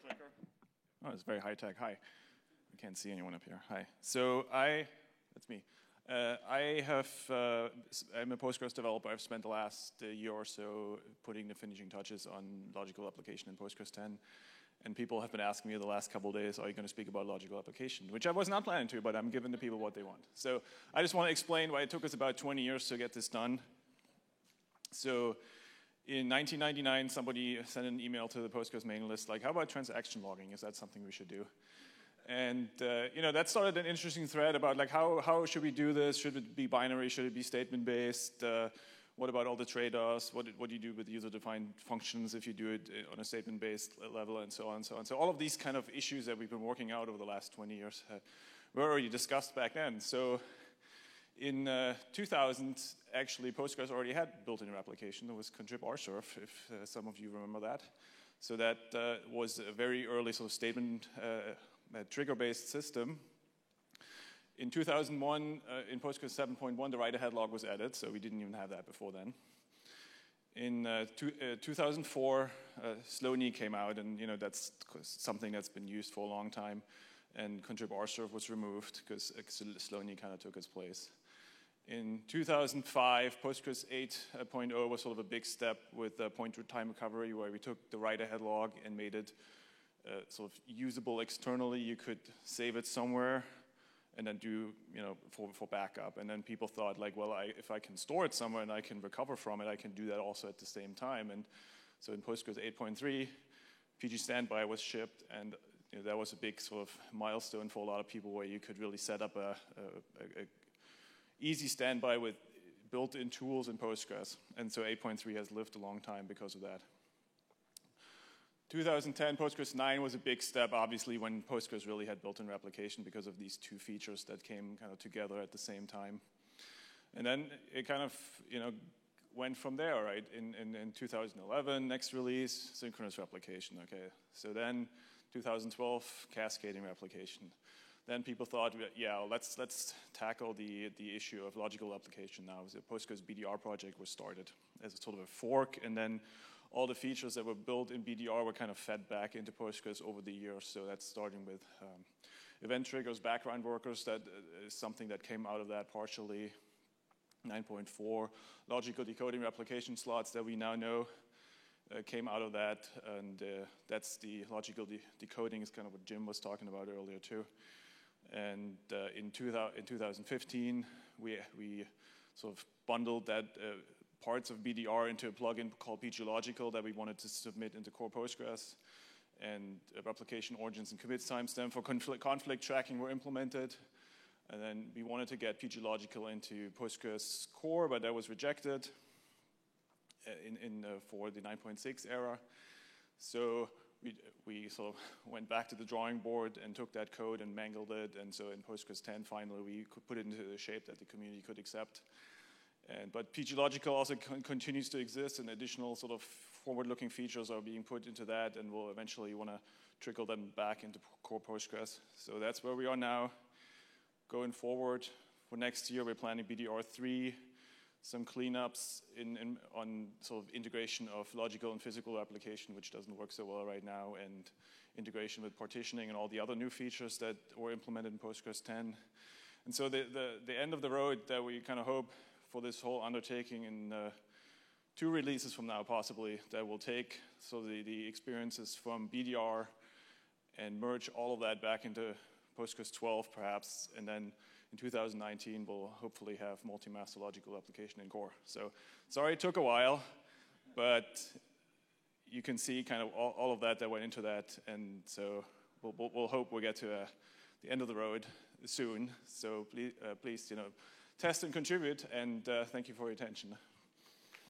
clicker. Oh, it's very high tech. Hi. I can't see anyone up here. Hi. So that's me. I'm a Postgres developer. I've spent the last year or so putting the finishing touches on logical application in Postgres 10. And people have been asking me the last couple of days, are you going to speak about logical application? Which I was not planning to, but I'm giving the people what they want. So I just want to explain why it took us about 20 years to get this done. So in 1999, somebody sent an email to the Postgres mailing list, like, how about transaction logging? Is that something we should do? And that started an interesting thread about like how should we do this? Should it be binary? Should it be statement-based? What about all the trade-offs? What do you do with user-defined functions if you do it on a statement-based level, and so on and so on? So all of these kind of issues that we've been working out over the last 20 years were already discussed back then. So in 2000, actually, Postgres already had built-in replication. There was contrib rsurf, if some of you remember that. So that was a very early sort of statement trigger-based system. In 2001, in Postgres 7.1, the write-ahead log was added, so we didn't even have that before then. In 2004, Slow-knee came out, and that's something that's been used for a long time. And contrib rsurf was removed because Slow-knee kind of took its place. In 2005, Postgres 8.0 was sort of a big step with point-to-time recovery, where we took the write-ahead log and made it sort of usable externally. You could save it somewhere and then do, for backup. And then people thought, like, well, if I can store it somewhere and I can recover from it, I can do that also at the same time. And so in Postgres 8.3, PG Standby was shipped, and that was a big sort of milestone for a lot of people, where you could really set up a easy standby with built-in tools in Postgres. And so 8.3 has lived a long time because of that. 2010, Postgres 9 was a big step, obviously, when Postgres really had built-in replication because of these two features that came kind of together at the same time. And then it kind of, went from there, right? In 2011, next release, synchronous replication, okay. So then 2012, cascading replication. Then people thought, yeah, let's tackle the issue of logical application now. The Postgres BDR project was started as a sort of a fork, and then all the features that were built in BDR were kind of fed back into Postgres over the years. So that's starting with event triggers, background workers. That is something that came out of that partially. 9.4, logical decoding replication slots that we now know came out of that. And that's the logical decoding is kind of what Jim was talking about earlier too. And in 2015, we sort of bundled that parts of BDR into a plugin called pgLogical that we wanted to submit into core Postgres. And replication origins and commits timestamp for conflict tracking were implemented. And then we wanted to get pgLogical into Postgres core, but that was rejected for the 9.6 era. So we sort of went back to the drawing board and took that code and mangled it. And so in Postgres 10, finally, we could put it into the shape that the community could accept. But pgLogical also continues to exist, and additional sort of forward-looking features are being put into that, and we'll eventually want to trickle them back into core Postgres. So that's where we are now. Going forward, for next year, we're planning BDR 3, some cleanups on sort of integration of logical and physical application, which doesn't work so well right now, and integration with partitioning and all the other new features that were implemented in Postgres 10. And so the end of the road that we kind of hope for this whole undertaking in 2 releases from now, possibly, that will take the experiences from BDR and merge all of that back into Postgres 12, perhaps, and then in 2019, we'll hopefully have multi-master logical application in core. So sorry it took a while, but you can see kind of all of that went into that, and so we'll hope we'll get to the end of the road soon. So please test and contribute, and thank you for your attention.